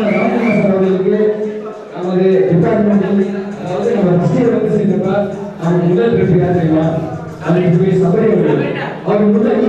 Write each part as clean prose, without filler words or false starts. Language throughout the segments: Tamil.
அவர்களுக்கு நமது டிபார்ட்மெண்ட் அதாவது நம்ம ஃபர்ஸ்ட் இயர் வந்து சேர்ந்தப்ப அவங்க முதல் ட்ரிப் யார் தெரியுமா? அதுக்கு போய் சபரி அவர் முதல்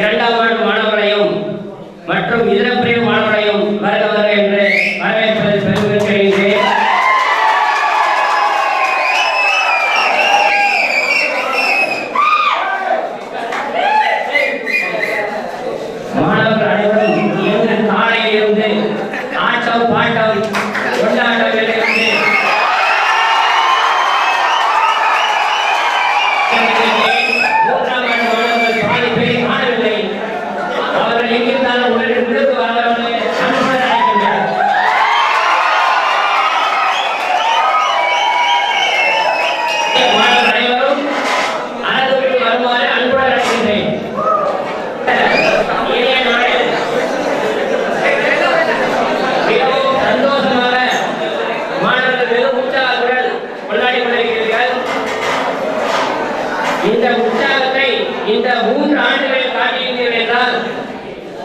இரண்டாம் ஆண்டு மாணவர்களையும் மற்றும் இதர பிரிவு மாணவர்களையும் வருக வருக என்று வரவேற்பதில் பெருமைப்படுகிறேன். மாணவர்கள் அனைவரும் இன்று காலையில் இருந்து ஆட்டம் பாட்டம் கொண்டாட்டங்கள் இருந்து இந்த உற்சாகத்தை இந்த 3 ஆண்டுகளில் காட்டியிருந்தீர்கள் என்றால்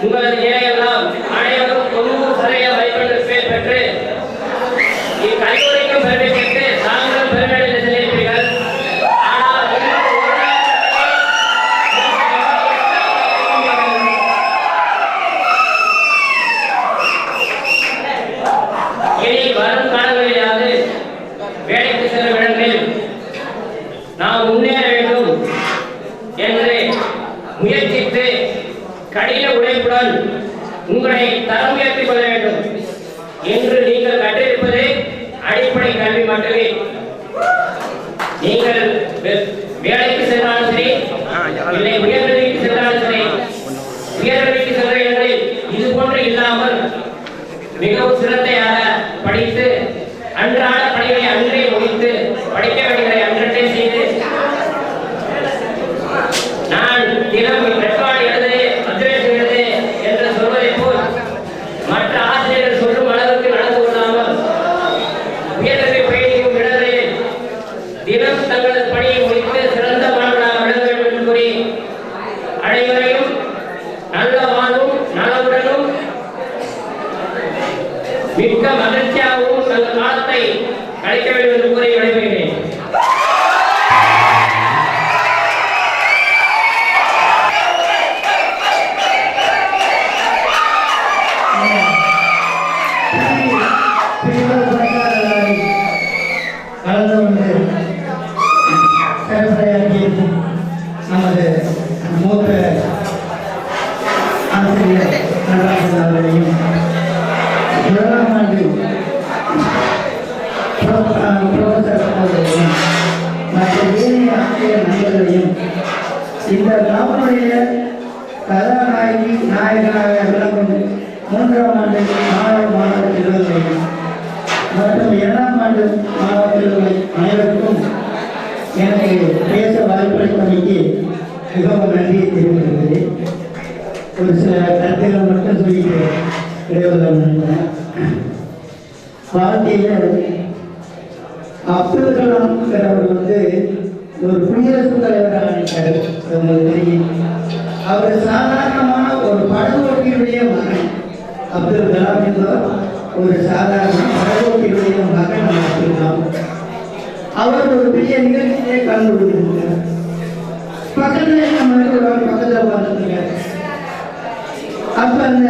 உங்களது நிலையெல்லாம் அனைவரும் 90% மதிப்பெண்கள் பெற்று இக்கல்லூரிக்கும் பெருமை பெற்று தாங்களும் பெருமையடைந்து சென்றிருப்பீர்கள். ஆனால் இனி வரும் காலங்களிலாவது வேலைக்கு செல்லும் இடங்களில் நாம் முன்னேற வேண்டும் என்று முயற்சித்து கடின உழைப்புடன் உங்களை தரம் உயர்த்திக் கொள்ள வேண்டும். என்று நீங்கள் கற்றிருப்பது அடிப்படை கல்வி மட்டுமே. நீங்கள் வேலைக்கு சென்றாலும் சரி, இல்லை உயர்கல்விக்கு சென்றாலும் சரி, உயர்கல்விக்கு சென்ற இடங்களில் இது போன்று இல்லாமல் மிகவும் சிரத்தையாக படித்து அன்றாட பணிகளை அன்றே முடித்து படிக்க வேண்டியதை அன்றே செய்து நான் தினம் ரெக்கார்டு எழுது அப்டேட் எழுது என்று சொல்வதை போல் மற்ற ஆசிரியர்கள் சொல்லும் அளவுக்கு நடந்து கொள்ளாமல் உயர்கல்வி பயிற்சிக்கும் இடங்களில் தினம் தங்களது பணியை முடித்து சிறந்த மாணவர்களாக விளங்க வேண்டும் என்று கூறி அனைவரையும் நல்ல வாழ்வும் நலவுடனும் மிக்க மகிழ்ச்சியாகவும் தங்கள் காலத்தை கழிக்க வேண்டும் என்று கூறி விடைபெறுகிறேன். நமது மூத்த ஆசிரியர் நடராஜன் அவர்களையும் முதலாம் ஆண்டு புரொஃபசர் அவர்களையும் மற்ற ஏனைய ஆசிரியர் நண்பர்களையும் இந்த நாவலுடைய கதாநாயகி நாயகனாக விளங்கும் 3ஆம் ஆண்டு மாணவ செல்வர்களையும் மற்றும் 2ஆம் ஆண்டு மாணவ செல்வர்கள் அனைவருக்கும் எனக்கு பேச வாய்ப்பளித்தமைக்கு மிகவும் நன்றியை தெரிவிக்கிறது. ஒரு சில கருத்துக்கள் மட்டும் சொல்லிட்டு இடைவெளிக்கிறேன். வாழ்க்கையில் அப்துல் கலாம்ங்கிறவர் ஒரு குடியரசுத் தலைவராக நினைத்தார். உங்களுக்கு தெரியும். அவர் சாதாரணமான ஒரு படகோட்டியுடைய மகன். அப்துல் கலாம் என்பவர் ஒரு சாதாரண படகோட்டியுடைய மகன். அப்துல் கலாம் அவர் ஒரு பெரிய நிகழ்ச்சியை கலந்து கொண்டிருக்கிறார். பக்கத்துல நம்மளுக்கு ஒரு பக்கத்தில் உட்கார்ந்துருக்காரு. அப்ப அந்த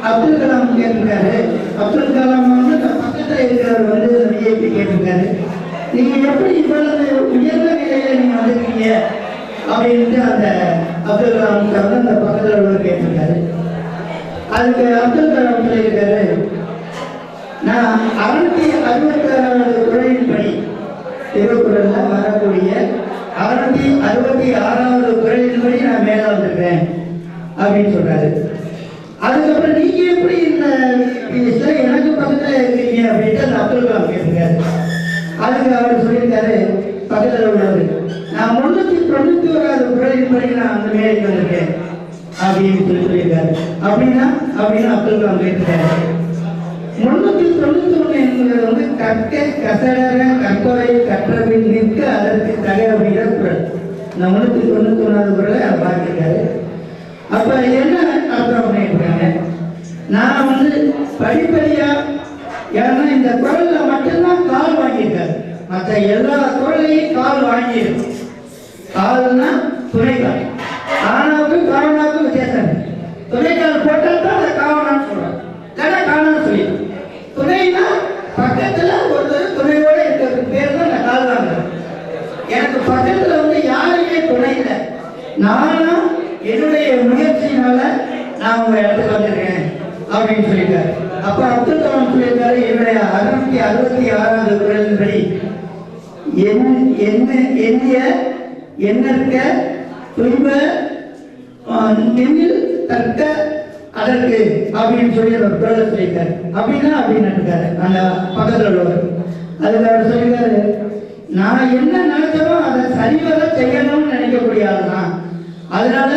அப்துல் கலாம் கேட்டிருக்காரு. அப்துல் கலாம் பக்கத்தில் இருக்கிறவர் விஐபி கேட்டிருக்காரு, நீங்க எப்படி இவ்வளவு அப்படின்ட்டு அந்த அப்துல் கலாமுக்கு வந்து அந்த பக்கத்தில் உள்ளவர் கேட்டிருக்காரு. அதுக்கு அப்துல் கலாம் சொல்லியிருக்காரு, நான் 666வது குறளின்படி, திருக்குறள்ல வரக்கூடிய 666வது குறளின்படி நான் மேல வந்திருக்கேன் அப்படின்னு சொல்றாரு. அதுக்கப்புறம் நீங்க எப்படி இந்த எனக்கு பக்கத்துல இருக்கீங்க அப்படின்ட்டு அந்த அப்துல் கலாம் கேட்டிருக்காரு. அதுக்கு அவர் சொல்லியிருக்காரு, பக்கத்தில் உள்ளவர், நான் 391வது குறளின்படி நான் அந்த மேலைக்கு வந்திருக்கேன் அப்படின்னு சொல்லியிருக்காரு. அப்படின்னா அப்துல் கலாம் கேட்டிருக்காரு. 391 என்பது வந்து கற்க கசடர கற்பவை கற்றபின் நிற்க அதற்கு தக அப்படிங்கிற குறள். இந்த 391வது குறளை அதை பார்த்திருக்காரு. அப்ப என்ன அர்த்தம் பண்ணியிருக்காங்க, நான் வந்து படிப்படியா, ஏன்னா இந்த குறள்ல மட்டும்தான் கால் வாங்கியிருக்காரு, மற்ற எல்லா குறளையும் கால் வாங்கியிருக்கு. கால்னா துணைக்கால், ஆனாவுக்கும் காவனாவுக்கும் வித்தியாசம். துணைக்கால் போட்டால் தான் அதை காவனான்னு சொல்றோம், இல்லைன்னா காவனான்னு சொல்லிடும். துணைனா பக்கத்துல ஒருத்தர் துணையோட இருக்கிறதுக்கு பேர் தான் நான் கால் வாங்குறேன். எனக்கு பக்கத்துல வந்து யாருமே துணை இல்லை, நானா என்னுடைய முயற்சியினால நான் உங்க இடத்துக்கு வந்திருக்கேன் அப்படின்னு சொல்லியிருக்காரு. அப்ப அப்துல் கலாம் சொல்லியிருக்காரு, என்னுடைய 666வது குறளின்படி எண்ணற்க துன்ப நெஞ்சில் தற்க அதற்கு அப்படின்னு சொல்லி ஒரு குறளை சொல்லியிருக்காரு. அப்படின்னா அப்படின்னு இருக்காரு அந்த பக்கத்தில் உள்ளவர். அதுக்கு அவர் சொல்லியிருக்காரு, நான் என்ன நினைச்சனோ அதை சரிவர செய்யணும்னு நினைக்கக்கூடிய ஆள் தான். அதனால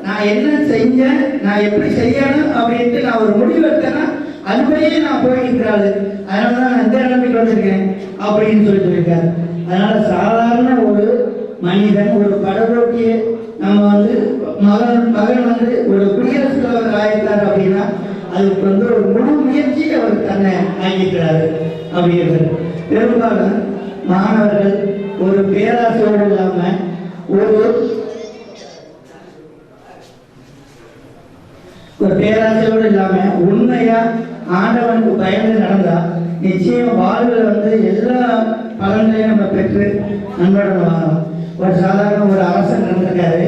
நான் என்ன செஞ்சேன், நான் எப்படி செய்யணும் அப்படின்ட்டு நான் ஒரு முடிவு எடுத்தேன்னா அதுபடியே நான் போயிருக்கிறாள். அதனால தான் நான் இந்த நிலைமைக்கு வந்திருக்கேன் அப்படின்னு சொல்லியிருக்காரு. அதனால சாதாரண ஒரு மனிதன், ஒரு படகோட்டிய நம்ம வந்து மகன் வந்து ஒரு குடியரசுத் தலைவர் ஆயிருக்காரு அப்படின்னா அதுக்கு வந்து ஒரு முழு முயற்சி அவர் தன்னை ஆகிக்கிறாரு அப்படிங்கிறது. பெரும்பாலும் மாணவர்கள் ஒரு பேராசையோடு இல்லாம ஒரு பேராசையோடு இல்லாம உண்மையா ஆண்டவனுக்கு பயந்து நடந்தா நிச்சயம் வாழ்வில் வந்து எல்லா பலன்களையும் நம்ம பெற்று நண்பர்கள் வாங்கலாம். ஒரு சாதாரண ஒரு அரசர் நடந்திருக்காரு,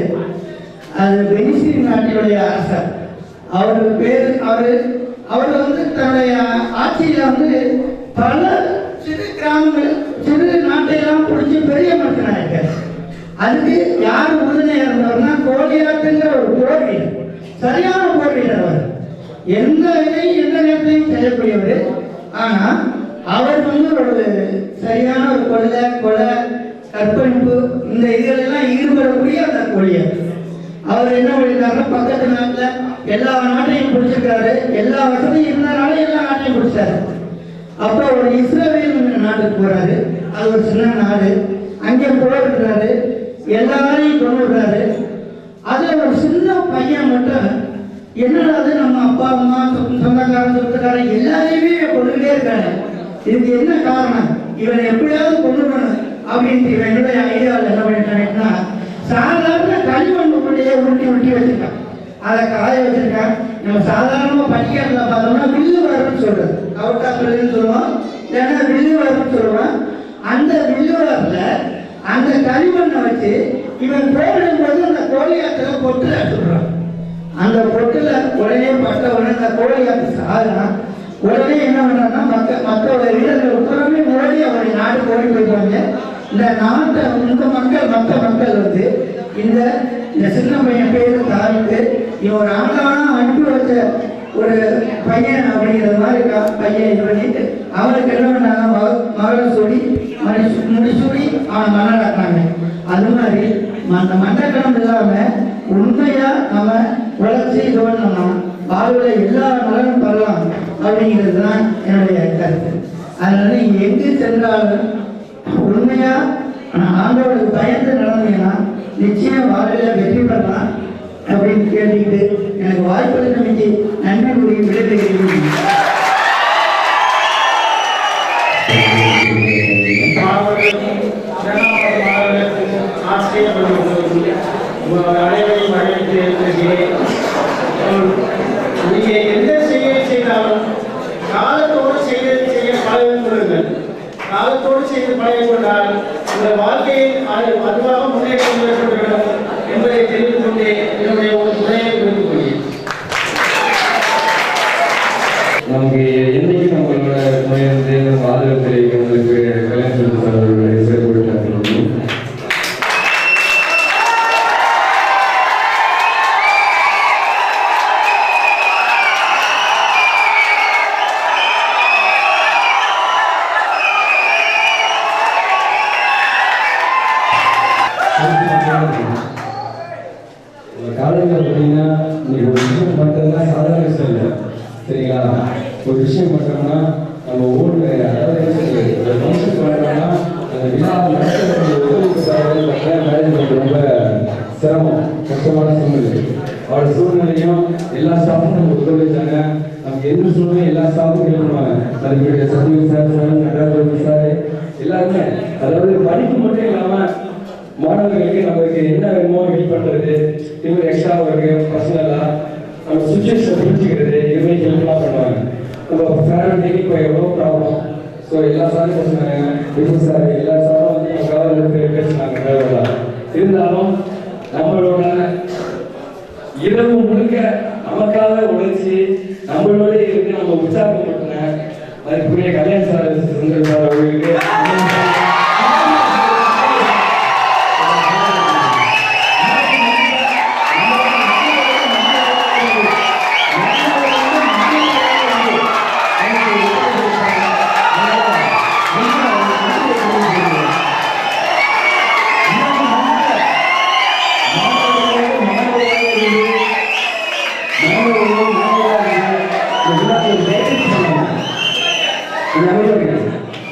அது வெனிசிய நாட்டினுடைய அரசர். அவருக்கு பேர் அவர் வந்து தன்னுடைய ஆட்சியில வந்து பல சிறு கிராமங்கள் சிறு நாட்டையெல்லாம் பிடிச்சி பெரிய மனுஷனாக இருக்காரு. அதுக்கு யார் உறுதுணையாக இருந்தவர்னா கோலியாத்துங்கிற ஒரு போர் வீரர், சரியான போர் வீரர். அவர் எந்த இதையும் எந்த நேரத்திலையும் செய்யக்கூடியவர். ஆனா அவர் வந்து ஒரு சரியான ஒரு கொலை கற்பழிப்பு இந்த இதுகளெல்லாம் ஈடுபடக்கூடிய அந்த கோலியார். அவர் என்ன பண்ணியிருக்காருன்னா பக்கத்து நாட்டில் எல்லா நாட்டையும் பிடிச்சிருக்காரு, எல்லா வசதியும் இருந்தனால எல்லா நாட்டையும் பிடிச்சாரு. அப்போ ஒரு இஸ்ரேல் நாட்டுக்கு போறாரு, அது ஒரு சின்ன நாடு, அங்கே போயிருக்கிறாரு, எல்லாரையும் கொண்டு விடுறாரு. அதுல ஒரு சின்ன பையன் மட்டும் என்னடா நம்ம அப்பா அம்மா சொந்தக்காரன் சொந்தக்காரன் எல்லாரையுமே கொண்டுகிட்டே இருக்காரு, இதுக்கு என்ன காரணம், இவனை எப்படியாவது கொண்டு வரணும் அப்படின்ட்டு இவன் என்னுடைய ஐடியாவில் என்ன பண்ணிட்டாங்கன்னா சாதாரண களிமண்ணுக்குள்ளேயே உருட்டி வச்சிருக்கான், அதை காய வச்சிருக்கான். நம்ம சாதாரணமா படிக்கிறதுல பார்த்தோம்னா வில்லு வரன்னு சொல்றது, கவுட்டாக்குறதுன்னு சொல்லுவோம், இல்லைன்னா வில்லு வரன்னு சொல்லுவோம். அந்த வில்லுவரத்துல அந்த களிமண்ணை வச்சு இவன் போடும்போது அந்த கோழியாத்துல பொட்டுல எடுத்துடுறான். அந்த பொட்டுல உடனே பட்ட உடனே அந்த கோழியாத்து சாதனா உடனே என்ன பண்ணா மற்ற வீரர்கள் உத்தரமே ஓடி அவருடைய நாட்டுக்கு ஓடி போயிடுவாங்க. இந்த நாட்டை இந்த மக்கள் மற்ற மக்கள் வந்து இந்த சின்ன பையன் பேரு தாரிட்டு இவன் ஒரு ஆண்டவனா அனுப்பி வச்ச ஒரு பையன் அப்படிங்கிற மாதிரி பையன் இது பண்ணிட்டு அவனுக்கு என்ன பண்ணாங்க, மகளை சொல்லி முடிச்சூடி அவன் மன்னராக்குறாங்க. அது மாதிரி அந்த மன்னக்கணம் இல்லாம உண்மையா நம்ம உழைச்சி இது பண்ணோம்னா வாழ்வில் எல்லா நலனும் பெறலாம் அப்படிங்கிறது தான் என்னுடைய கருத்து. அதனால நீங்க எங்கு சென்றாலும் உண்மையா ஆண்டவனுக்கு பயந்து நடந்தீங்கன்னா நிச்சயம் வாழ்வில் வெற்றி பெறலாம் அப்படின்னு கேட்டுக்கிட்டு எனக்கு வாய்ப்பு நம்பிக்கை நன்மை கூறி விடைபெறுகிறேன். அனைவரையும் வரவேற்று இருக்கிறேன். நீங்கள் எந்த செயலை செய்தாலும் காலத்தோடு செய்ய பழகிக்கொள்ளுங்கள். காலத்தோடு செய்து பழகிக்கொண்டால் உங்கள் வாழ்க்கையில் அதுவாக முன்னேற்றம் ஏற்பட்டுவிடும் காலேஜில் பார்த்தீங்கன்னா இன்னைக்கு ஒரு விஷயம் மட்டும்தான் சாதாரண விஷயம் இல்லை, சரிங்களா? ஒரு விஷயம் பண்ணுறோம்னா நம்ம ஊரில் அதாவது ஒரு ஃபங்க்ஷன் பண்ணுறோம்னா அந்த விழா நடத்துறதுக்கு உதவி மேனேஜ்மெண்ட் ரொம்ப சிரமம், கஷ்டமான சூழ்நிலை. அவரோட சூழ்நிலையும் எல்லா ஸ்டாஃபும் நமக்கு ஒத்துழைச்சாங்க. நமக்கு எந்த சூழ்நிலையும் எல்லா ஸ்டாஃபும் ஹெல்ப் பண்ணுவாங்க. அதுக்கு சத்யு சார், நடராஜன் சார் எல்லாருமே, அதாவது படிப்பு மட்டும் இல்லாமல் மாணவர்களுக்கு நமக்கு என்ன வேணுமோ ஹெல்ப் பண்ணுறது, இவங்க எக்ஸ்ட்ரா ஒர்க்கு பர்சனலாக நம்ம சுச்சுவேஷனை புரிஞ்சுக்கிறது, இதுமாதிரி ஹெல்ப்லாம் பண்ணுவாங்க. நம்ம ஃபேமிலிக்கு இப்போ எவ்வளோ ப்ராப்ளம், ஸோ எல்லா சாரும் பேசுனாங்க, விஜய் சார் எல்லா சாரும் வந்து கவலை பேசுனாங்க. வேலைலாம் இருந்தாலும் நம்மளோட இரவு முழுக்க நமக்காக உழைச்சி நம்மளோட இருந்து நம்ம உற்சாகம் பண்ண அதுக்குரிய கல்யாண் சார் சுந்தர் சார் அவர்களுக்கு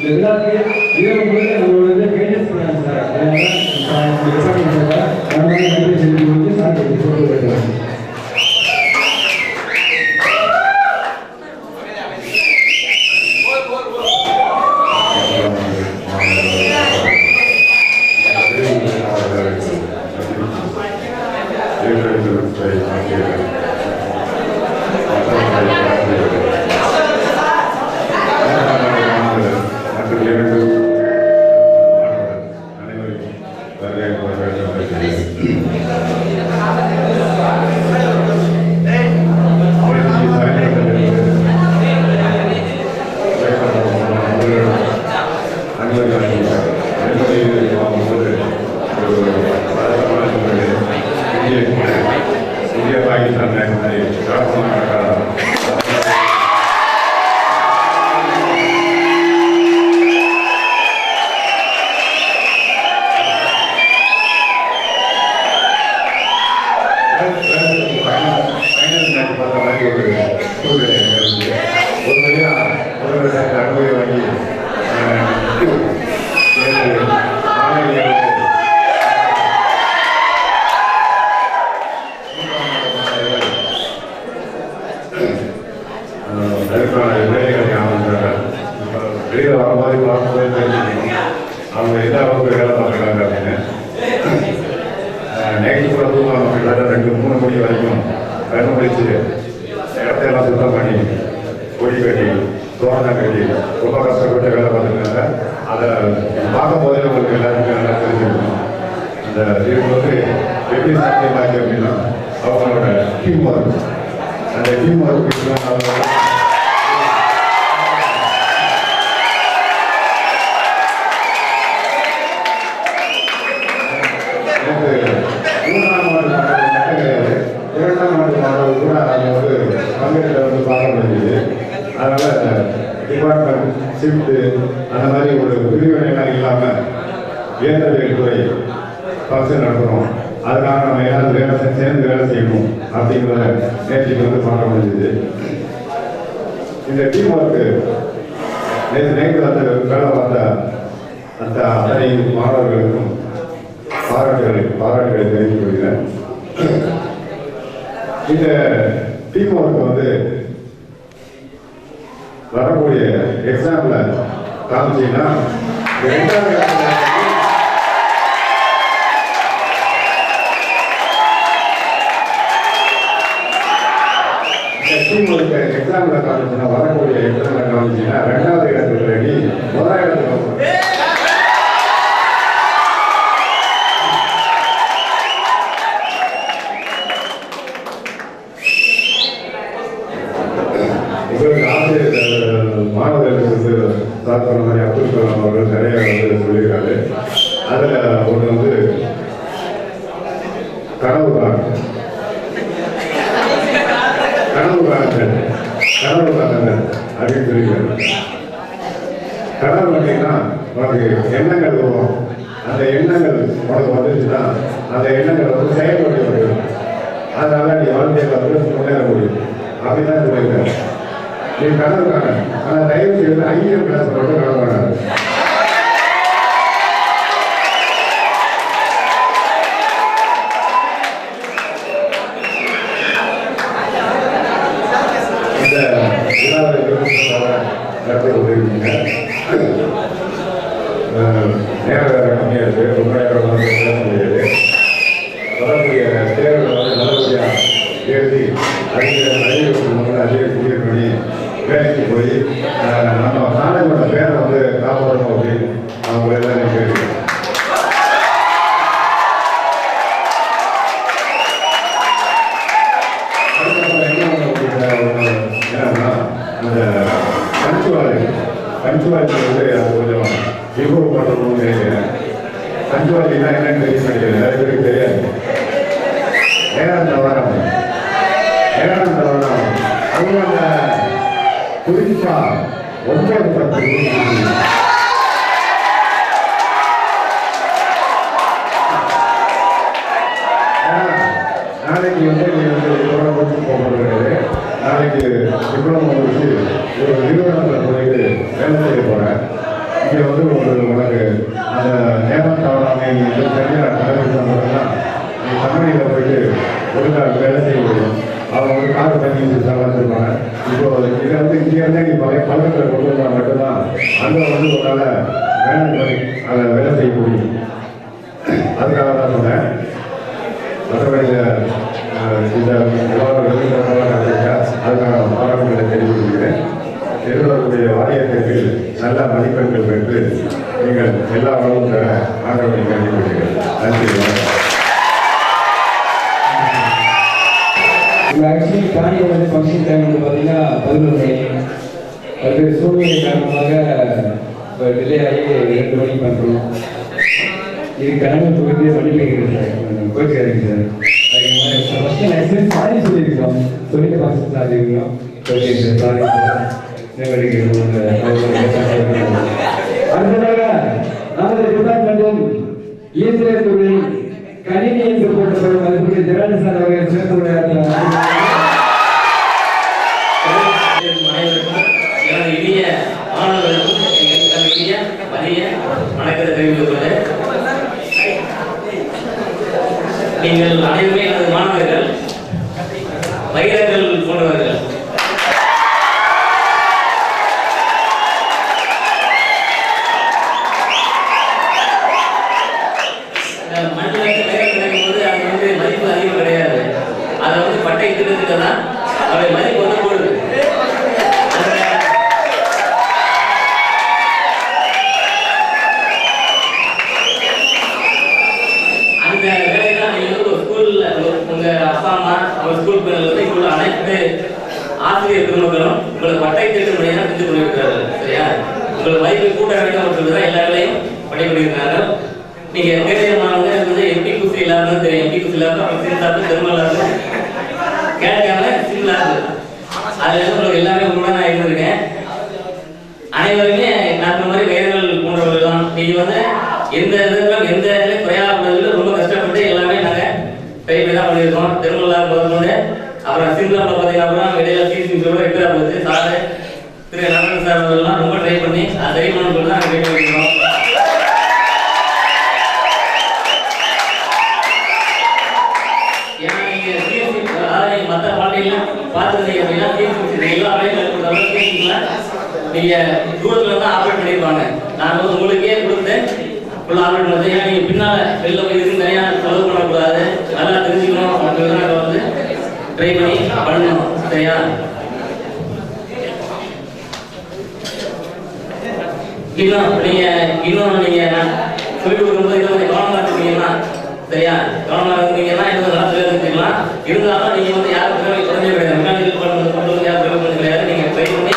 இந்த விழாக்கு இரவு முழுக்க நம்மளோட கைடன்ஸ் பண்ணாங்க சார். வெளியில் வர மாதிரி பார்க்கும்போது தெரிஞ்சுக்கணும் அவங்க எந்த அளவுக்கு வேலை பார்க்குறாங்க அப்படின்னு. நைட்டு கூட தூக்கம் கிட்டத்தட்ட 2-3 மணி வரைக்கும் கண்ணு முடிச்சு இடத்தையெல்லாம் சுத்தம் பண்ணி கொடி கட்டி தோரணம் கட்டி ரொம்ப கஷ்டப்பட்டு வேலை பார்த்துருக்காங்க. அதை பார்க்கும் போதே உங்களுக்கு எல்லாருக்கும் நல்லா தெரிஞ்சுக்கணும். அந்த தீர்வு வந்து எப்படி சாத்தியமாக்கி அப்படின்னா அவங்களோட டீம் ஒர்க், அந்த டீம் ஒர்க் அதனால் டிபார்ட்மெண்ட் ஷிஃப்ட்டு அந்த மாதிரி ஒரு பிரிவினைலாம் இல்லாமல் இயந்திரவியல் துறை ஃபங்க்ஷன் நடத்துகிறோம். அதுக்காக நம்ம எல்லாரும் சேர்ந்து வேலை செய்யணும் அப்படிங்கிறத நேற்றுக்கு வந்து பார்க்க முடிஞ்சுது. இந்த டீம் ஒர்க்கு நேற்று நைட்டு அந்த வேலை பார்த்த அந்த அத்தனை மாணவர்களுக்கும் பாராட்டுகளை தெரிவித்துக் கொள்கிறேன். இந்த டீம் ஒர்க் வந்து வரக்கூடிய எக்ஸாம்ல காமிச்சீங்கன்னா எக்ஸாம்ல காமிச்சுன்னா வரக்கூடிய எக்ஸாம்ல காமிச்சீங்கன்னா 2வது இடத்துல ரெடி 1ஆம் இடத்துல மாணவர்களுக்கு சார் சொன்ன மாதிரி அப்துல் கலாம் அவர்கள் நிறைய வந்து சொல்லியிருக்காரு. ஒன்று வந்து கனவு காணுங்கள் அப்படின்னு சொல்லிக்கிறது. கனவு பார்த்தீங்கன்னா உனக்கு எண்ணங்கள் வரும். அந்த எண்ணங்கள் உனக்கு வந்துச்சுன்னா அந்த எண்ணங்கள் வந்து செயல்பட்டு வருகிறது. அதனால நீ வாழ்க்கையில் வந்து முன்னேற முடியும். அப்படிதான் சொல்லியிருக்காரு. நீ கனவு காண, ஆனால் தயவு செய்து ஐயம் பேசுறவங்க கனவு காணாது. இந்த உதவிங்க நேரம் கம்மியாக இருக்குது. ரொம்ப நேரம் வந்து பேச முடியாது. வரக்கூடிய தேர்தல் வந்து நல்லபடியாக எழுதி அதிக பண்ணி வேலைக்கு போய் நம்ம காலேஜோட பேரை வந்து காப்பாற்றணும் அப்படின்னு அவங்க எல்லாம் கேட்குறேன். என்னன்னா அந்த பஞ்சுவாலிட்டி வந்து அது கொஞ்சம் இம்ப்ரூவ் பண்ணணும்னு நினைக்கிறேன். பஞ்சுவாலிட்டினா என்னன்னு நினைக்கிறேன். நிறைய பேருக்கு தெரியாது. நேரம் தவறாம அவங்க குறிப்பா 9-10 நாளைக்கு வந்து நீ வந்து போகிறது. நாளைக்கு டிப்ளமோ முடிச்சு ஒரு நிறுவனத்தில் போயிட்டு வேலை செய்ய போகிறேன். இங்கே வந்து உனக்கு அந்த நேரம் தவறாமல் நீ வந்து சரியாக கடைபிடிச்சா மட்டும்தான் நீ கம்பெனியில் போயிட்டு ஒழுங்காக வேலை செய்ய முடியும். அவங்க வந்து கார் பண்ணி சமாளிச்சிருப்பாங்க. இப்போ இதை வந்து இங்கேருந்தே நீ பழக்கத்தில் கொண்டு வந்தால் மட்டும்தான் அங்கே வந்து உங்களால் வேலை பண்ணி அதை வேலை செய்ய முடியும். அதுக்காக தான் சொன்னேன். மற்றபடி இந்த அதுக்கான பாராட்டுகளை தெரிவிக்கிறேன். எதிர்வரக்கூடிய வாரியத்திற்கு நல்ல மதிப்பெண்கள் பெற்று நீங்கள் எல்லா வளமும் பெற ஆண்டவனை கருதிவிடுகிறேன். நன்றி. ஆக்சுவலி காலையில் வந்து ஃபங்க்ஷன் டைம் வந்து பார்த்தீங்கன்னா 11 மணி. பல்வேறு சூழ்நிலை காரணமாக இப்போ டிலே ஆகி 2 மணிக்கு பண்ணுறோம். இது கடமை தொகுதியை மன்னிப்புக்கிறேன் சார். கோச்சிக்காதீங்க சார். ஃபஸ்ட்டு நான் சாரி சொல்லியிருக்கோம். சொல்லிட்டு ஃபங்க்ஷன் சாதிக்கிறோம். Okay sir, sorry sir. அடுத்ததாக நமது டிபார்ட்மெண்ட்டில் இயந்திர தொழில் கணினி என்று போட்டப்படும் மதிப்புடைய ஜெரானி சார் அவர்கள் சிறப்பு விளையாடுகிறார். எனது இனிய மாணவர்களுக்கும் இனிய மதிய வணக்கத்தை தெரிவித்துள்ளது. நீங்கள் அனைவருமே எனது மாணவர்கள், வைரங்கள் போன்றவர்கள். ஆசிரியர் பெருமக்களும் உங்களுக்கு பட்டை திட்டம் முறையாக செஞ்சு கொண்டிருக்கிறார்கள். சரியா? உங்கள் மதிப்பை கூட்ட வேண்டும் சொல்லிதான் எல்லா வேலையும் பண்ணி கொண்டிருக்கிறார்கள். நீங்க தேவையானவங்க வந்து எம்பி குசி இல்லாமல் தெரியும். எம்பி குசி இல்லாமல் சிந்தாப்பு திருமலாப்பு கேட்காம சிந்தாப்பு அதுல உங்களுக்கு எல்லாமே உங்களோட நான் இருந்திருக்கேன். அனைவருமே நான் மாதிரி வேர்கள் போன்றவர்கள் தான். நீங்க வந்து எந்த இதுக்கும் எந்த குறையாமல் ரொம்ப கஷ்டப்பட்டு எல்லாமே நாங்க ட்ரை பண்ணி தான் பண்ணியிருக்கோம். திருமலா முதற்கொண்டு அப்புறம் சிந்தாப்பில் பார்த்தீங்கன்னா இடையில சீசிங்களோட எட்டு போச்சு. சார் திரு நடராஜன் சார் அவர்கள்லாம் ரொம்ப ட்ரை பண்ணி அது சரி பண்ண சொல்லி தான் ட்ரை பண்ணியிருக்கோம். ஏன்னா நீங்க சிஎஸ்சி அதாவது மற்ற பாட்டையெல்லாம் பார்த்துருந்தீங்க அப்படின்னா சிஎஸ்சி எல்லா வேலையும் நீங்க தூரத்துல தான் ஆப்ரேட் பண்ணியிருப்பாங்க. நான் வந்து உங்களுக்கே கொடுத்தேன் ஃபுல்லாக ஆப்ரேட் பண்ணது. ஏன்னா நீங்க பின்னால வெளில போய் இருந்து நிறையா செலவு பண்ணக்கூடாது, நல்லா தெரிஞ்சுக்கணும் அப்படிங்கிறத வந்து ட்ரை பண்ணி பண்ணணும். சரியா? இன்னும் நீங்க சொல்லிக் கொடுக்கும்போது இதை கொஞ்சம் கவனமா இருந்தீங்கன்னா, சரியா, கவனமா இருந்தீங்கன்னா இன்னும் நல்லா தெரிஞ்சுக்கலாம். இருந்தாலும் நீங்க வந்து யாரும் குறைஞ்ச கிடையாது. மெக்கானிக்கல் பண்ணுறது யாரும் பண்ண கிடையாது. நீங்க ட்ரை பண்ணி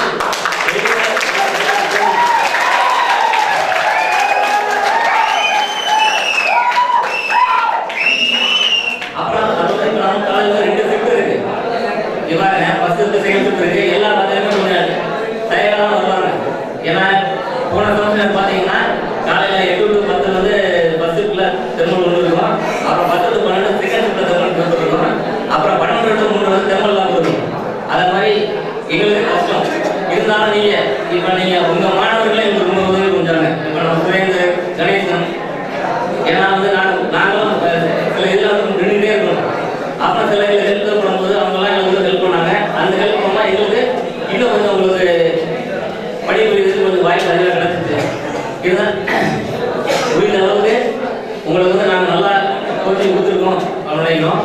சொல்லி கொடுத்துருக்கோம் அப்படின்னும்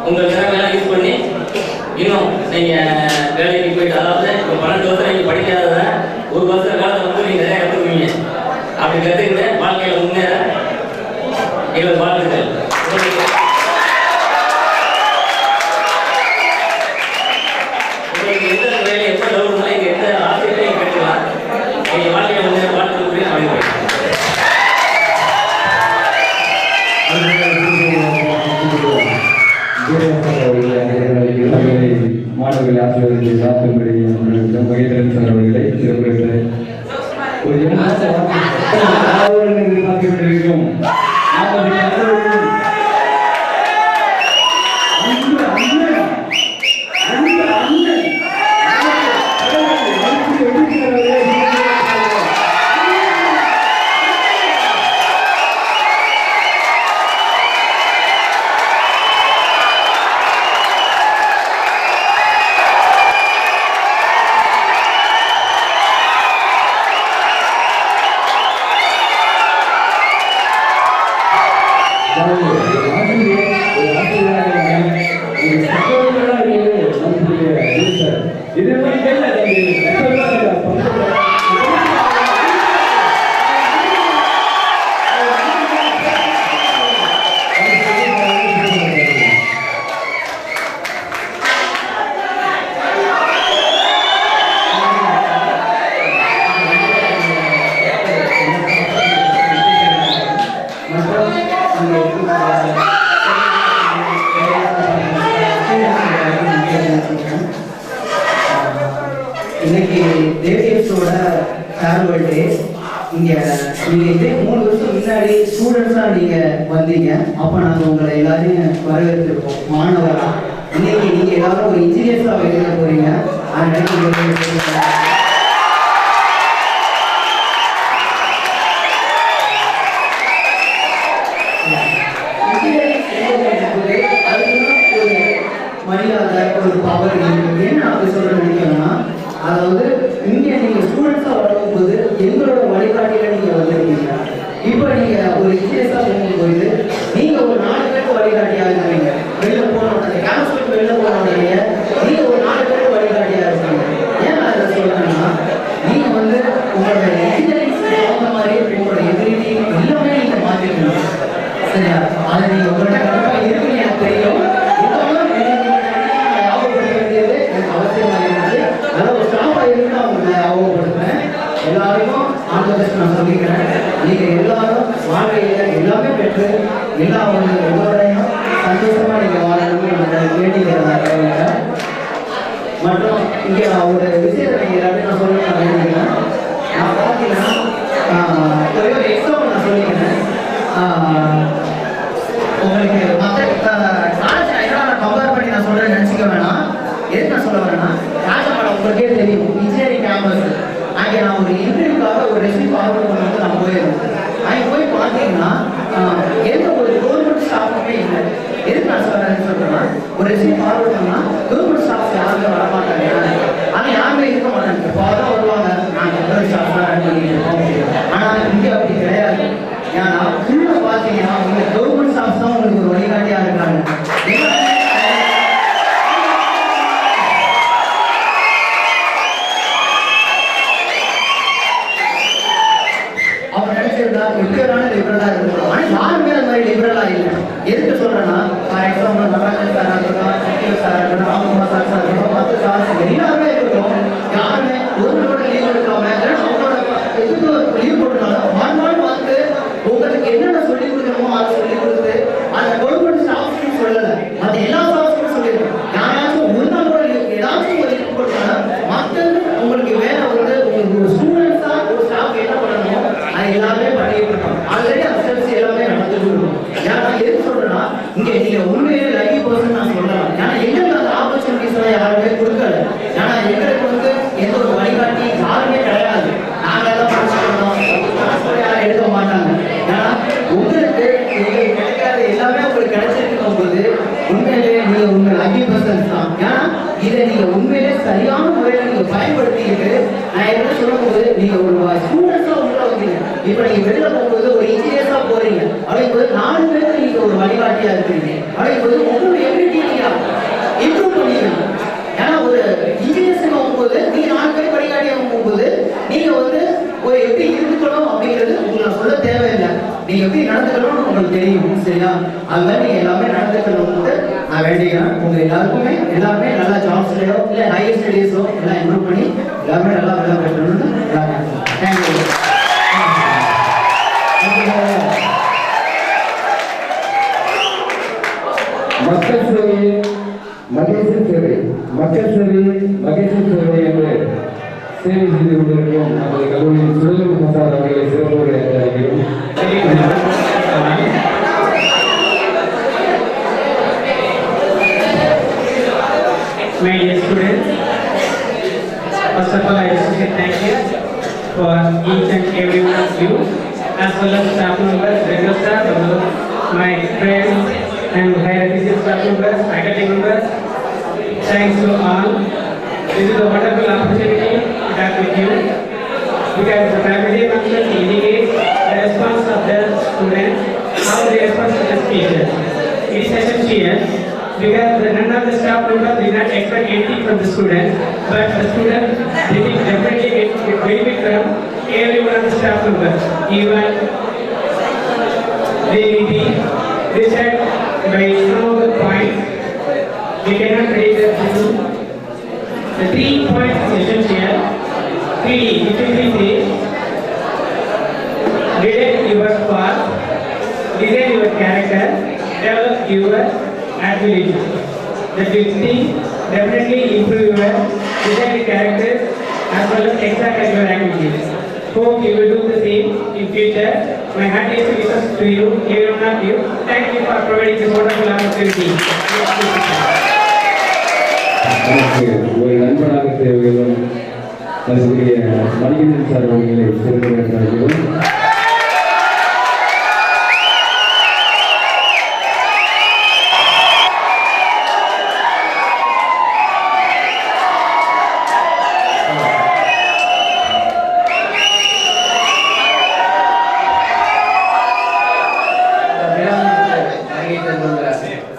உங்கள் திறமையெல்லாம் யூஸ் பண்ணி இன்னும் நீங்கள் வேலைக்கு போயிட்டு, அதாவது இப்போ 12 வருஷம் நீங்கள் படிக்காதத 1 வருஷ காலத்தில் வந்து நீங்கள் நிறைய கற்றுக்குவீங்க. அப்படி கற்றுக்கிட்டு வாழ்க்கையில் முன்னேற எங்களுக்கு வாழ்த்துக்கள். உங்களுக்கு எந்த வேலையை எப்போ டவுட்னா இங்கே எந்த ஆசிரியரையும் கேட்டுக்கலாம். நீங்கள் வாழ்க்கையில் முன்னேற வாழ்த்துக்கள் அப்படின்னு மாணவர்கள் ஆசிரியர்களை சாப்பிடும்படி மகேந்திரன் சார் அவர்களை சிறப்பித்து ஒரு எதிர்பார்க்கப்பட்டிருக்கும் இன்னைக்கு தேவியஸோட ஃபேர்வெல் டே. இங்கே நீங்கள் இதே 3 வருஷம் முன்னாடி ஸ்டூடெண்ட்ஸாக நீங்கள் வந்தீங்க. அப்போ நாங்கள் உங்களை எல்லாரையும் வரவேற்றிருக்கோம் மாணவராக. இன்னைக்கு நீங்கள் எல்லாரும் ஒரு இன்ஜினியர்ஸாக வெளியில போகிறீங்க. மரியாதை ஒரு பவர் என்ன அப்படி சொல்ல நினைக்கிறேன்னா, அதாவது இங்கே நீங்கள் ஸ்டூடெண்ட்ஸாக வரும்போது எங்களோட வழிகாட்டியில் நீங்கள் வந்துருக்கீங்க. இப்போ நீங்கள் ஒரு இன்ஜினியர்ஸாக போகும்போது நீங்கள் ஒரு 4 பேருக்கு வழிகாட்டியாக இருக்கீங்க. வெளில போன உடனே கேம்பஸ் வெளில போன உடனே நீங்கள் ஒரு 4 பேருக்கு வழிகாட்டியாக இருக்கீங்க. ஏன் நான் இதை சொல்கிறேன்னா, நீங்கள் வந்து உங்களோட இன்ஜினியரிங் தகுந்த மாதிரி உங்களோட எபிலிட்டி எல்லாமே நீங்கள் மாற்றிக்கணும். சரியா? அதை நீங்கள் உங்கள்கிட்ட கண்டிப்பாக இருக்குன்னு எனக்கு தெரியும். எல்லாருக்கும் ஆண்டவருக்கு நான் சொல்லிக்கிறேன். நீங்க எல்லாரும் வாழ்க்கையில எல்லாமே பெற்று எல்லோரையும் சந்தோஷமா நீங்க வாழணும்னு வேண்டிக்கிறேன். மற்றும் இங்க ஒரு விஷயத்தை நீங்க எல்லாத்தையும் நான் சொல்லிக்கிறேன். நான் பார்த்தீங்கன்னா ஒரே ஒரு எக்ஸாம்பிள் நான் சொல்லிக்கிறேன். உங்களுக்கு மற்ற கம்பேர் பண்ணி நான் சொல்றேன் நினைச்சுக்க வேணாம். எதுக்கு நான் சொல்ல வரேன்னா, ராஜபாடம் உங்களுக்கே தெரியும், இன்ஜினியரிங் கேம்பஸ். அங்கே நான் ஒரு இன்டர்வியூக்காக ஒரு ரெசியூம் ஃபார்வர்ட் பண்ணுறது நான் போயிருந்தேன். அங்கே போய் பார்த்தீங்கன்னா எந்த ஒரு கவர்மெண்ட் ஸ்டாஃபுமே இல்லை. எதுக்கு நான் சொல்கிறேன்னா, ஒரு ரெசியூம் ஃபார்வர்ட் பண்ணால் கவர்மெண்ட் ஸ்டாஃப் யாருமே வரமாட்டாங்க. ஆனால் யாருமே இருக்க மாட்டாங்க. இப்போ தான் வருவாங்க, நாங்கள் கவர்மெண்ட் ஸ்டாஃப் தான் ரன் பண்ணிட்டு இருக்கோம். ஆனால் இங்கே அப்படி கிடையாது. ஏன்னா ஃபுல்லாக பார்த்தீங்கன்னா உங்கள் கவர்மெண்ட் ஸ்டாஃப் தான் உங்களுக்கு ஒரு வழிகாட்டியாக இருக்காங்க. லிபரலா இருக்கும். ஆனால் யாருமே அந்த மாதிரி லிபரலா இல்லை. எதுக்கு சொல்றேன்னா, ஃபார் எக்ஸாம்பிள் நடராஜன் சார் இருக்கட்டும், சார் இருக்கட்டும், ராமகுமார் சார் இருக்கட்டும், மற்ற சார்ஸ் எல்லாருமே இருக்கட்டும், யாருமே ஒருவரோட லீவ் எடுக்காம அவங்களோட எதுக்கு லீவ் போட்டுனாலும் மறுநாள் வந்து உங்களுக்கு என்னென்ன சொல்லிக் கொடுக்கணுமோ அதை சொல்லிக் கொடுத்து அந்த கவர்மெண்ட் ஸ்டாஃப்ஸ் சொல்லலை, மற்ற எல்லா ஸ்டாஃப்ஸும் சொல்லியிருக்கோம். யாராச்சும் ஒரு நாள் கூட ஏதாச்சும் ஒரு லீவ் போட்டாலும் மற்றது உங்களுக்கு வேலை வந்து உங்களுக்கு ஒரு ஸ்டூடெண்ட்ஸா ஒரு ஸ்டாஃப் என்ன பண்ணணுமோ அது எல்லாமே பண்ணிட்டு இருக்கோம். ஆல்ரெடி அந்த ஸ்டெப்ஸ் எல்லாமே நடந்துட்டு இருக்கும். ஏன்னா எது சொல்றேன்னா, இங்க நீங்க உண்மையிலே லக்கி பர்சன் நான் சொல்லலாம். ஏன்னா எங்களுக்கு அந்த ஆப்பர்ச்சுனிட்டிஸ் எல்லாம் யாருமே கொடுக்கல. ஏன்னா எங்களுக்கு வந்து எந்த ஒரு வழிகாட்டி யாருமே கிடையாது. நாங்க எல்லாம் படிச்சுக்கணும், யாரும் எடுக்க மாட்டாங்க. ஏன்னா உங்களுக்கு எங்களுக்கு கிடைக்காத எல்லாமே உங்களுக்கு கிடைச்சிருக்கும் போது உண்மையிலேயே நீங்க உங்க லக்கி பர்சன்ஸ் தான். ஏன்னா இதை நீங்க உண்மையிலே சரியான முறையில் நீங்க பயன்படுத்திக்கிட்டு, நான் என்ன சொல்லும் போது நீங்க ஒரு ஸ்டூடெண்ட்ஸா உள்ள வந்தீங்க. இப்ப நீங்க வெளியில போகும்போது ஒரு இன்ஜினியர்ஸா போறீங்க அப்படிங்கும்போது 4 பேருக்கு நீங்க ஒரு வழிகாட்டி தெரியும் சரியா. அது மாதிரி நீங்கள் எல்லாமே நடந்துக்கணும்னு நான் வேண்டிக்கிறேன். உங்கள் எல்லாருக்குமே எல்லாமே நல்லா ஜாப்ஸ்லையோ இல்லை ஹையர் ஸ்டடீஸோ எல்லாம் இம்ப்ரூவ் பண்ணி எல்லாமே நல்லா வேலை பெற்றணும்னு தேங்க்யூ. மக்கள் சேவை மகேசன் சேவை, மக்கள் சேவை மகேசன் சேவை என்று சேவை செய்து கொண்டிருக்கும் நமது கல்லூரியின் சுழலும் மசார் அவர்களை சிறப்போடு அழைக்கிறோம். My dear students, first of all I wish to say thank you for each and every one of you, as well as staff members, regular staff, my friends and higher education staff members, faculty members. Thanks to all. This is a wonderful opportunity to talk with you, because the faculty members indicate the response of the students, how they respond to the teachers. It is essential because none of the staff members did not expect anything from the students, but the students did definitely get benefit from every one of the staff members. Even they may be listed by some of the points, we cannot predict the 3 points is essential. 3D, which will be direct your path, design your character, develop your ability. That will definitely improve your design characters as well as extracurricular activities. Hope you will do the same in future. My heartiest wishes to you, every one of you. Thank you for providing this wonderful opportunity. நமக்கு ஒரு நண்பனாக தேவைகளும் அதுக்குரிய மணிகண்டன் சார் அவர்களை சிறப்பு அழைக்கிறோம்.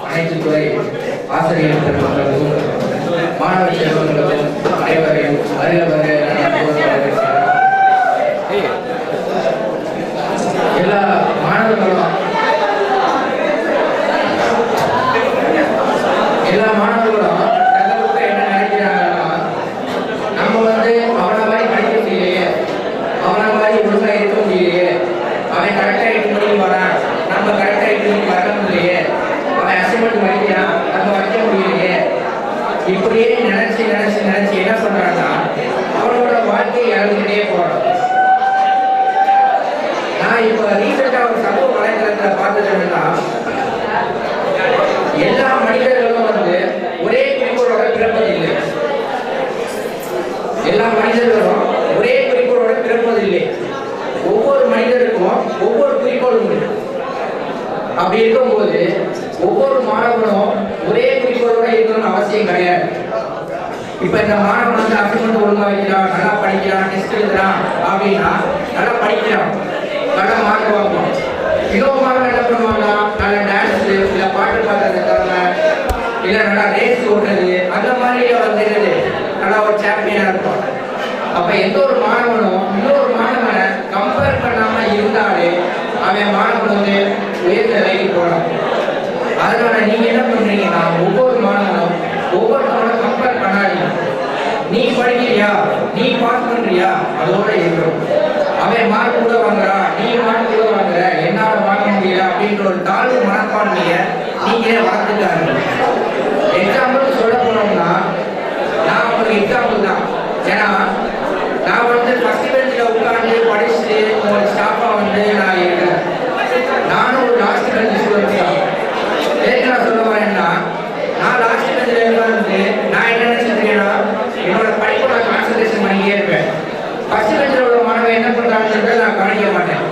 அனைத்து துறை ஆசிரியர் பெருமக்களுக்கும் மாணவ செல்வங்களுக்கும் அனைவரையும் வருக எல்லா மாணவர்களும் தங்களுக்கு என்ன நினைக்கிறாங்கன்னா, நம்ம அவனை மாதிரி படிக்க முடியலையே, அவனை மாதிரி ஒழுங்கா இருக்க முடியலையே, அவன் கரெக்டாக 8 மணிக்கு வரான், நம்ம கரெக்டாக 8 மணிக்கு வர முடியலையே, அவன் அசைன்மெண்ட் வைக்கிறான், நம்ம வைக்க முடியலையே, இப்படியே நினைச்சு என்ன பண்றான்னா அவனோட வாழ்க்கையை இழந்துகிட்டே போறான். நான் இப்ப ரீசெண்டா ஒரு சமூக வலைதளத்துல பார்த்ததுன்னா, எல்லா மனிதர்களும் ஒரே குறிக்கோளோட பிறப்பதில்லை. எல்லா மனிதர்களும் ஒரே குறிக்கோளோட பிறப்பதில்லை. ஒவ்வொரு மனிதருக்கும் ஒவ்வொரு குறிக்கோள் உண்டு. அப்படி இருக்கும்போது ஒவ்வொரு மாணவனும் ஒரே குறிக்கோளோட இருக்கணும்னு அவசியம் கிடையாது. இப்ப இந்த மாணவன் அசைன்மெண்ட் ஒழுங்கா வைக்கிறான், நல்லா படிக்கிறான், டெஸ்ட் எழுதுறான் அப்படின்னா நல்லா படிக்கிறான், நல்லா மார்க் வாங்குவான். இன்னொரு மாணவன் என்ன பண்ணுவாங்க, நல்லா டான்ஸ் இல்ல பாட்டு பாடுறது திறமை இல்ல நல்லா ரேஸ் ஓடுறது, அந்த மாதிரி நல்லா ஒரு சாம்பியனா இருப்பான். அப்ப எந்த ஒரு மாணவனும் இன்னொரு மாணவனை கம்பேர் பண்ணாம இருந்தாலே அவன் மாணவன் உயர்ந்த நிலைக்கு போறான். அதனால நீங்க என்ன பண்றீங்கன்னா, ஒவ்வொரு மாணவனும் ஒவ்வொருத்தரோட கம்பேர் பண்ணாதீங்க. நீ படிக்கிறியா, நீ பாஸ் பண்றியா, அதோட இருக்கணும். அவன் மார்க் கூட வாங்குறான், நீ மார்க் கூட வாங்குற, என்னால வாங்க முடியல அப்படின்ற ஒரு தாழ்வு மனப்பான்மைய நீங்களே வளர்த்துட்டாங்க. எக்ஸாம்பிள் சொல்ல போனோம்னா, நான் உங்களுக்கு எக்ஸாம்பிள் தான். ஏன்னா நான் ஃபர்ஸ்ட் பெஞ்சில் உட்காந்து படிச்சுட்டு ஒரு ஸ்டாஃபா நான் இருக்கிறேன். நானும் ஒரு லாஸ்ட் பெஞ்ச் ஸ்டூடெண்ட் தான். ஏற்கனவே நான் சொல்ல வரேன்னா, நான் லாஸ்ட் பெஞ்சில் உட்காந்து நான் என்ன நினைச்சிருக்கேன்னா, என்னோட படிப்போட கான்சன்ட்ரேஷன் பண்ணிக்கிட்டே இருப்பேன். ஃபர்ஸ்ட் பெஞ்சில் உள்ள மாணவன் என்ன பண்றாங்கன்றத நான் கவனிக்க மாட்டேன்.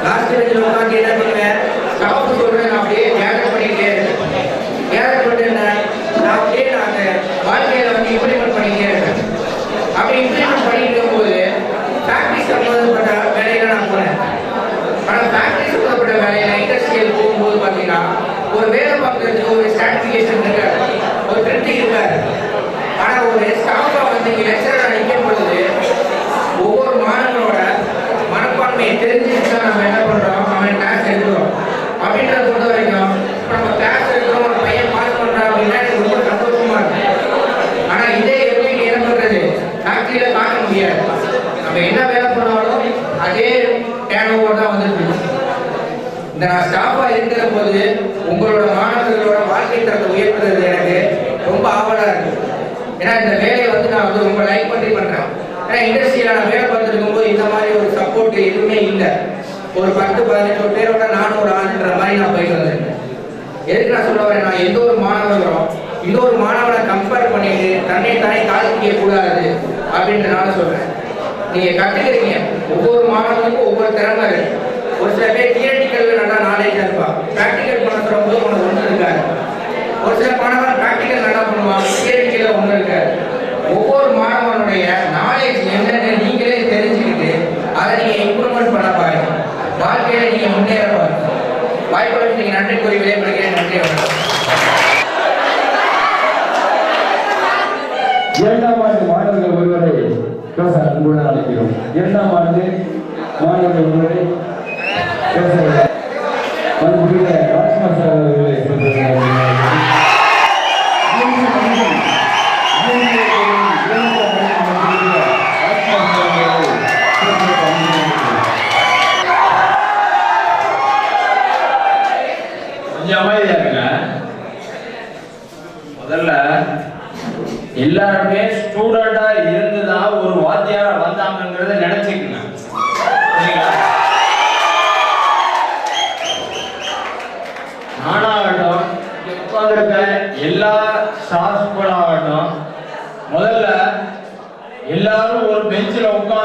லாஸ்ட் பெஞ்சில் உட்காந்து என்ன பண்ணுவேன், ஸ்டாஃப் சொல்றேன், நான் அப்படியே கேதர் பண்ணிக்கிட்டே இருப்பேன். கேதர் பண்ணிட்டு நான் அப்படியே அந்த வாழ்க்கையில இம்ப்ளிமெண்ட் பண்ணிக்கிட்டே இருப்பேன். அப்படி இம்ப்ளிமெண்ட் பண்ணிட்டு இருக்கும்போது ஃபேக்டரி சம்பந்தப்பட்ட வேலையில நான் போனேன். ஆனால் ஃபேக்டரி சம்பந்தப்பட்ட வேலையில இண்டஸ்ட்ரியல் போகும்போது பார்த்தீங்கன்னா, ஒரு வேலை பார்க்கறதுக்கு ஒரு சர்டிஃபிகேஷன் இருக்காது, ஒரு பிரிண்டிங் இருக்காது. ஆனால் ஒரு ஸ்டாஃபா லெக்சரா நிற்கும் பொழுது ஒவ்வொரு மாணவனோட மனப்பான்மையை தெரிஞ்சுட்டு தான் நம்ம என்ன பண்றோம், அவன் கிளாஸ் எடுக்கிறோம். அப்படி உங்களோட மாணவர்களோட வாழ்க்கை தரத்தை உயர்த்துறது எனக்கு ரொம்ப ஆவலாக இருக்கு. ஏன்னா இந்த வேலையை வந்து நான் வந்து ரொம்ப லைக் பண்ணி பண்ணுறேன். ஏன்னா இண்டஸ்ட்ரியில் நான் வேலை பார்த்துருக்கும் போது இந்த மாதிரி ஒரு சப்போர்ட் எதுவுமே இல்லை. ஒரு 10-15 பேரோட நானும் ஒரு ஆளுன்ற மாதிரி நான் போயிட்டு வந்திருக்கேன். எதுக்கு நான் சொல்ல வரேன், நான் எந்த ஒரு மாணவர்களும் இன்னொரு மாணவனை கம்பேர் பண்ணிட்டு தன்னை தானே தாழ்த்திக்க கூடாது அப்படின்றனால சொல்றேன். நீங்க கத்துக்கிறீங்க, ஒவ்வொரு மாணவனுக்கும் ஒவ்வொரு திறமை இருக்கு. ஒரு சில பேர் தியரிட்டிக்கல் நல்லா நாலேஜா இருப்பான், பிராக்டிக்கல் பண்ண சொல்லும்போது உனக்கு ஒண்ணு இருக்காது. ஒரு சில மாணவன் பிராக்டிக்கல் நல்லா பண்ணுவான், தியரிட்டிக்கல் ஒண்ணு இருக்காது. ஒவ்வொரு மாணவனுடைய நாலேஜ் என்னன்னு நீங்களே தெரிஞ்சுக்கிட்டு அதை நீங்க இம்ப்ரூவ்மெண்ட் பண்ண பாருங்க. வாழ்க்கையில நீங்க முன்னேற பாருங்க. வாய்ப்புகளுக்கு நீங்க நன்றி கூறி விடைபெறுகிறேன். நன்றி வணக்கம். இரண்டாம் ஆண்டு மாணவர்கள் ஒருவரை பேச அன்புடன் அழைக்கிறோம். இரண்டாம் ஆண்டு மாணவர்கள் ஒருவரை பேச மறுபடிய ராஜ்குமார் சார் அவர்களை கொஞ்சம் அமைதியா இருங்க. முதல்ல எல்லாருமே ஸ்டூடெண்டா இருந்துதான் ஒரு வாத்தியாரா வந்தாங்கிறத நினைச்சுக்கங்க. நானாகட்டும் உட்கார்ந்துருக்க எல்லா ஸ்டாஃப்களாகட்டும் முதல்ல எல்லாரும் ஒரு பெஞ்சில் உட்காந்து